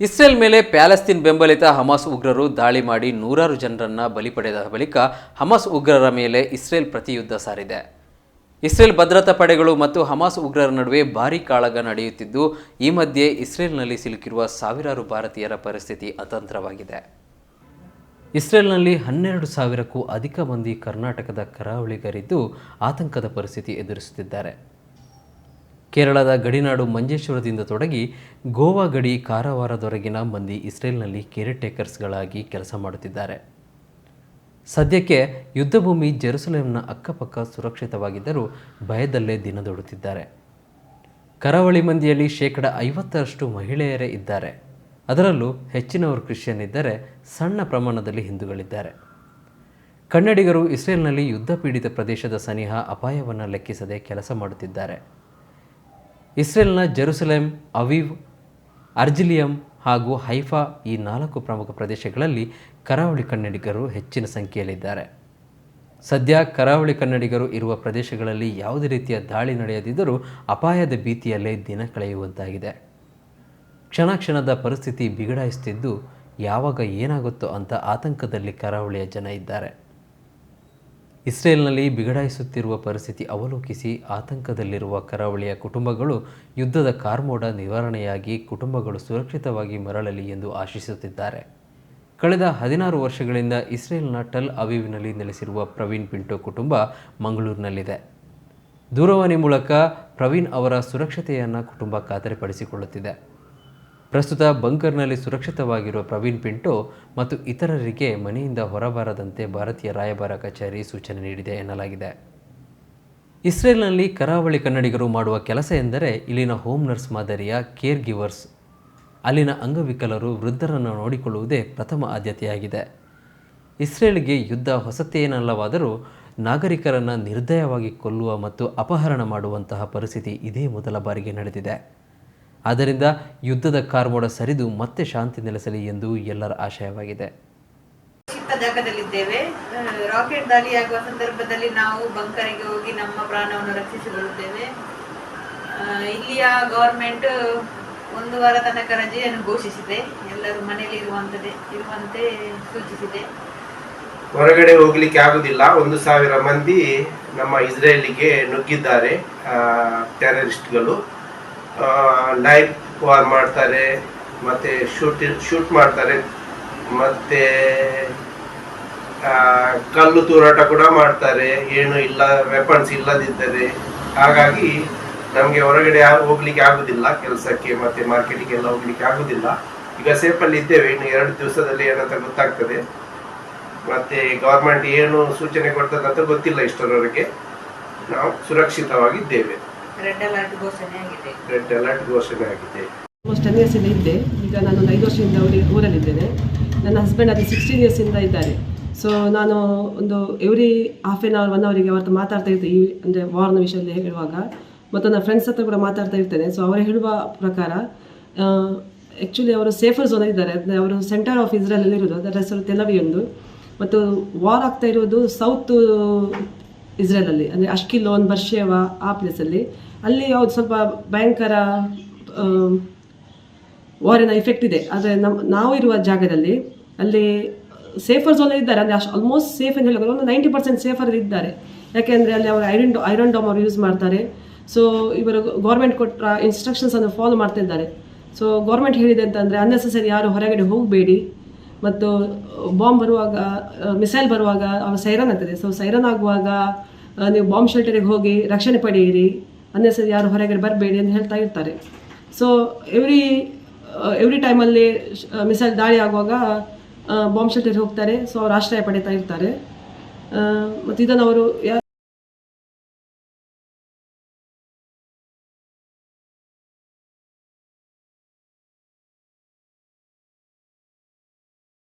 Israel ಮೇಲೆ Palestine ಬೆಂಬಲಿತ Hamas ಉಗ್ರರು ದಾಳಿ ಮಾಡಿ ನೂರಾರು ಜನರನ್ನು ಬಲಿ ಪಡೆದ ಬಳಿಕ ಹಮಾಸ್ ಉಗ್ರರ ಮೇಲೆ ಇಸ್ರೇಲ್ ಪ್ರತಿಯುದ್ಧ ಸಾರಿದೆ. ಇಸ್ರೇಲ್ ಭದ್ರತಾ ಪಡೆಗಳು ಮತ್ತು ಹಮಾಸ್ ಉಗ್ರರ ನಡುವೆ ಭಾರೀ ಕಾಳಗ ನಡೆಯುತ್ತಿದ್ದು, ಈ ಮಧ್ಯೆ ಇಸ್ರೇಲ್ನಲ್ಲಿ ಸಿಲುಕಿರುವ ಸಾವಿರಾರು ಭಾರತೀಯರ ಪರಿಸ್ಥಿತಿ ಅತಂತ್ರವಾಗಿದೆ. ಇಸ್ರೇಲ್ನಲ್ಲಿ 12,000ಕ್ಕೂ ಅಧಿಕ ಮಂದಿ ಕರ್ನಾಟಕದ ಕರಾವಳಿಗರಿದ್ದು ಆತಂಕದ ಪರಿಸ್ಥಿತಿ ಎದುರಿಸುತ್ತಿದ್ದಾರೆ. ಕೇರಳದ ಗಡಿನಾಡು ಮಂಜೇಶ್ವರದಿಂದ ತೊಡಗಿ ಗೋವಾ ಗಡಿ ಕಾರವಾರದವರೆಗಿನ ಮಂದಿ ಇಸ್ರೇಲ್ನಲ್ಲಿ ಕೇರ್ಟೇಕರ್ಸ್ಗಳಾಗಿ ಕೆಲಸ ಮಾಡುತ್ತಿದ್ದಾರೆ. ಸದ್ಯಕ್ಕೆ ಯುದ್ಧಭೂಮಿ ಜೆರುಸಲೇಂನ ಅಕ್ಕಪಕ್ಕ ಸುರಕ್ಷಿತವಾಗಿದ್ದರೂ ಭಯದಲ್ಲೇ ದಿನದೊಡುತ್ತಿದ್ದಾರೆ. ಕರಾವಳಿ ಮಂದಿಯಲ್ಲಿ 50% ಮಹಿಳೆಯರೇ ಇದ್ದಾರೆ. ಅದರಲ್ಲೂ ಹೆಚ್ಚಿನವರು ಕ್ರಿಶ್ಚಿಯನ್ ಇದ್ದರೆ, ಸಣ್ಣ ಪ್ರಮಾಣದಲ್ಲಿ ಹಿಂದೂಗಳಿದ್ದಾರೆ. ಕನ್ನಡಿಗರು ಇಸ್ರೇಲ್ನಲ್ಲಿ ಯುದ್ಧ ಪೀಡಿತ ಪ್ರದೇಶದ ಸನಿಹ ಅಪಾಯವನ್ನು ಲೆಕ್ಕಿಸದೆ ಕೆಲಸ ಮಾಡುತ್ತಿದ್ದಾರೆ. ಇಸ್ರೇಲ್ನ ಜೆರುಸಲೇಂ, ಅವೀವ್, ಅರ್ಜಿಲಿಯಂ ಹಾಗೂ ಹೈಫಾ ಈ 4 ಪ್ರಮುಖ ಪ್ರದೇಶಗಳಲ್ಲಿ ಕರಾವಳಿ ಕನ್ನಡಿಗರು ಹೆಚ್ಚಿನ ಸಂಖ್ಯೆಯಲ್ಲಿದ್ದಾರೆ. ಸದ್ಯ ಕರಾವಳಿ ಕನ್ನಡಿಗರು ಇರುವ ಪ್ರದೇಶಗಳಲ್ಲಿ ಯಾವುದೇ ರೀತಿಯ ದಾಳಿ ನಡೆಯದಿದ್ದರೂ ಅಪಾಯದ ಭೀತಿಯಲ್ಲೇ ದಿನ ಕಳೆಯುವಂತಾಗಿದೆ. ಕ್ಷಣ ಕ್ಷಣದ ಪರಿಸ್ಥಿತಿ ಬಿಗಡಾಯಿಸುತ್ತಿದ್ದು, ಯಾವಾಗ ಏನಾಗುತ್ತೋ ಅಂತ ಆತಂಕದಲ್ಲಿ ಕರಾವಳಿಯ ಜನ ಇದ್ದಾರೆ. ಇಸ್ರೇಲ್ನಲ್ಲಿ ಬಿಗಡಾಯಿಸುತ್ತಿರುವ ಪರಿಸ್ಥಿತಿ ಅವಲೋಕಿಸಿ ಆತಂಕದಲ್ಲಿರುವ ಕರಾವಳಿಯ ಕುಟುಂಬಗಳು ಯುದ್ಧದ ಕಾರ್ಮೋಡ ನಿವಾರಣೆಯಾಗಿ ಕುಟುಂಬಗಳು ಸುರಕ್ಷಿತವಾಗಿ ಮರಳಲಿ ಎಂದು ಆಶಿಸುತ್ತಿದ್ದಾರೆ. ಕಳೆದ 16 ವರ್ಷಗಳಿಂದ ಇಸ್ರೇಲ್ನ ಟೆಲ್ ಅವೀವ್ನಲ್ಲಿ ನೆಲೆಸಿರುವ ಪ್ರವೀಣ್ ಪಿಂಟೋ ಕುಟುಂಬ ಮಂಗಳೂರಿನಲ್ಲಿದೆ. ದೂರವಾಣಿ ಮೂಲಕ ಪ್ರವೀಣ್ ಅವರ ಸುರಕ್ಷತೆಯನ್ನು ಕುಟುಂಬ ಖಾತರಿಪಡಿಸಿಕೊಳ್ಳುತ್ತಿದೆ. ಪ್ರಸ್ತುತ ಬಂಕರ್ನಲ್ಲಿ ಸುರಕ್ಷಿತವಾಗಿರುವ ಪ್ರವೀಣ್ ಪಿಂಟೋ ಮತ್ತು ಇತರರಿಗೆ ಮನೆಯಿಂದ ಹೊರಬರದಂತೆ ಭಾರತೀಯ ರಾಯಭಾರ ಕಚೇರಿ ಸೂಚನೆ ನೀಡಿದೆ ಎನ್ನಲಾಗಿದೆ. ಇಸ್ರೇಲ್ನಲ್ಲಿ ಕರಾವಳಿ ಕನ್ನಡಿಗರು ಮಾಡುವ ಕೆಲಸ ಎಂದರೆ ಇಲ್ಲಿನ ಹೋಮ್ ನರ್ಸ್ ಮಾದರಿಯ ಕೇರ್ ಗಿವರ್ಸ್. ಅಲ್ಲಿನ ಅಂಗವಿಕಲರು, ವೃದ್ಧರನ್ನು ನೋಡಿಕೊಳ್ಳುವುದೇ ಪ್ರಥಮ ಆದ್ಯತೆಯಾಗಿದೆ. ಇಸ್ರೇಲ್ಗೆ ಯುದ್ಧ ಹೊಸತೇನಲ್ಲವಾದರೂ ನಾಗರಿಕರನ್ನು ನಿರ್ದಯವಾಗಿ ಕೊಲ್ಲುವ ಮತ್ತು ಅಪಹರಣ ಮಾಡುವಂತಹ ಪರಿಸ್ಥಿತಿ ಇದೇ ಮೊದಲ ಬಾರಿಗೆ ನಡೆದಿದೆ. ಆದ್ದರಿಂದ ಯುದ್ಧದ ಕಾರ್ಮೋಡ ಸರಿದು ಮತ್ತೆ ಶಾಂತಿ ನೆಲೆಸಲಿ ಎಂದು ಎಲ್ಲರ ಆಶಯವಾಗಿದೆ. ಜಾಗದಲ್ಲಿದ್ದೇವೆ. ರಾಕೆಟ್ ದಾಳಿಯಾಗುವ ಸಂದರ್ಭದಲ್ಲಿ ನಾವು ಬಂಕರಿಗೆ ಹೋಗಿ ನಮ್ಮ ಪ್ರಾಣವನ್ನು ರಕ್ಷಿಸಿಕೊಳ್ಳುತ್ತೇವೆ. ಇಲ್ಲಿಯ ಗವರ್ಮೆಂಟ್ 1 ವಾರ ತನಕ ರಜೆಯನ್ನು ಘೋಷಿಸಿದೆ. ಎಲ್ಲರೂ ಮನೆಯಲ್ಲಿ ಇರುವಂತೆ ಸೂಚಿಸಿದೆ. ಹೊರಗಡೆ ಹೋಗ್ಲಿಕ್ಕೆ ಆಗುದಿಲ್ಲ. 1,000 ಮಂದಿ ನಮ್ಮ ಇಸ್ರೇಲಿಗೆ ನುಗ್ಗಿದ್ದಾರೆ. ಟೆರರಿಸ್ಟ್ಗಳು ಲೈವ್ ವಾರ್ ಮಾಡ್ತಾರೆ, ಮತ್ತೆ ಶೂಟ್ ಮಾಡ್ತಾರೆ, ಮತ್ತೆ ಕಲ್ಲು ತೂರಾಟ ಕೂಡ ಮಾಡ್ತಾರೆ. ಏನು ಇಲ್ಲ, ವೆಪನ್ಸ್ ಇಲ್ಲದಿದ್ದರೆ. ಹಾಗಾಗಿ ನಮಗೆ ಹೊರಗಡೆ ಹೋಗ್ಲಿಕ್ಕೆ ಆಗುದಿಲ್ಲ, ಕೆಲಸಕ್ಕೆ ಮತ್ತೆ ಮಾರ್ಕೆಟಿಗೆ ಎಲ್ಲ ಹೋಗ್ಲಿಕ್ಕೆ ಆಗುದಿಲ್ಲ. ಈಗ ಸೇಫಲ್ಲಿ ಇದ್ದೇವೆ. ಇನ್ನು 2 ದಿವಸದಲ್ಲಿ ಏನಂತ ಗೊತ್ತಾಗ್ತದೆ. ಮತ್ತೆ ಗವರ್ಮೆಂಟ್ ಏನು ಸೂಚನೆ ಕೊಡ್ತದೆ ಅಂತ ಗೊತ್ತಿಲ್ಲ. ಇಷ್ಟರವರೆಗೆ ನಾವು ಸುರಕ್ಷಿತವಾಗಿದ್ದೇವೆ. ರೆಡ್ ಅಲರ್ಟ್ ಘೋಷಣೆ ಆಗಿದೆ. ಆಲ್ಮೋಸ್ಟ್ 10 ಇಯರ್ಸ್ ಇಂದ ಇದ್ದೆ. ಈಗ ನಾನು 5 ವರ್ಷದಿಂದ ಊರಲ್ಲಿದ್ದೇನೆ. ನನ್ನ ಹಸ್ಬೆಂಡ್ ಅದು 16 ಇಯರ್ಸ್ ಇಂದ ಇದ್ದಾರೆ. ಸೊ ನಾನು ಒಂದು ಎವ್ರಿ ಹಾಫ್ ಆನ್ ಅವರ್ 1 ಅವರಿಗೆ ಅವ್ರದ್ದು ಮಾತಾಡ್ತಾ ಇರ್ತೇನೆ. ಅಂದರೆ ವಾರ್ನ ವಿಷಯದಲ್ಲಿ ಹೇಳುವಾಗ ಮತ್ತು ನನ್ನ ಫ್ರೆಂಡ್ಸ್ ಹತ್ರ ಕೂಡ ಮಾತಾಡ್ತಾ ಇರ್ತೇನೆ. ಸೊ ಅವರು ಹೇಳುವ ಪ್ರಕಾರ ಆ್ಯಕ್ಚುಲಿ ಅವರು ಸೇಫರ್ ಝೋನ್ ಇದ್ದಾರೆ. ಅಂದರೆ ಅವರು ಸೆಂಟರ್ ಆಫ್ ಇಸ್ರೇಲಲ್ಲಿ ಇರೋದು. ಅದರ ಹೆಸರು ತೆಲ್ ಅವೀವ್. ಮತ್ತು ವಾರ್ ಆಗ್ತಾ ಇರೋದು ಸೌತ್ ಇಸ್ರೇಲಲ್ಲಿ, ಅಂದರೆ ಅಷ್ಕಿಲೋನ್, ಬರ್ಷೇವಾ ಆ ಪ್ಲೇಸಲ್ಲಿ. ಅಲ್ಲಿ ಯಾವುದು ಸ್ವಲ್ಪ ಭಯಂಕರ ವಾರಿನ ಇಫೆಕ್ಟ್ ಇದೆ. ಆದರೆ ನಾವು ಇರುವ ಜಾಗದಲ್ಲಿ ಅಲ್ಲಿ ಸೇಫರ್ ಝೋನ್ ಇದ್ದಾರೆ. ಅಂದರೆ ಆಲ್ಮೋಸ್ಟ್ ಸೇಫ್ ಅಂತ ಹೇಳಿದ್ರೆ ಒಂದು 90% ಸೇಫರ್ ಇದ್ದಾರೆ. ಯಾಕೆಂದರೆ ಅಲ್ಲಿ ಅವರು ಐರನ್ ಡೋಮ್ ಅವರು ಯೂಸ್ ಮಾಡ್ತಾರೆ. ಸೊ ಇವರು ಗೌರ್ಮೆಂಟ್ ಕೊಟ್ಟ ಇನ್ಸ್ಟ್ರಕ್ಷನ್ಸನ್ನು ಫಾಲೋ ಮಾಡ್ತಾ ಇದ್ದಾರೆ. ಸೊ ಗೌರ್ಮೆಂಟ್ ಹೇಳಿದೆ ಅಂತಂದರೆ ಅನ್ನೆಸೆಸರಿ ಯಾರು ಹೊರಗಡೆ ಹೋಗಬೇಡಿ, ಮತ್ತು ಬಾಂಬ್ ಬರುವಾಗ, ಮಿಸೈಲ್ ಬರುವಾಗ ಅವ್ರ ಸೈರನ್ ಆಗ್ತದೆ. ಸೊ ಸೈರನ್ ಆಗುವಾಗ ನೀವು ಬಾಂಬ್ ಶೆಲ್ಟರಿಗೆ ಹೋಗಿ ರಕ್ಷಣೆ ಪಡೆಯಿರಿ, ಅನ್ನೆಸರಿ ಯಾರು ಹೊರಗಡೆ ಬರಬೇಡಿ ಅಂತ ಹೇಳ್ತಾ ಇರ್ತಾರೆ. ಸೊ ಎವ್ರಿ ಟೈಮಲ್ಲಿ ಮಿಸೈಲ್ ದಾಳಿ ಆಗುವಾಗ ಬಾಂಬ್ ಶೆಲ್ಟರಿಗೆ ಹೋಗ್ತಾರೆ. ಸೊ ಅವರು ಆಶ್ರಯ ಪಡೀತಾ ಇರ್ತಾರೆ. ಮತ್ತು ಇದನ್ನು ಅವರು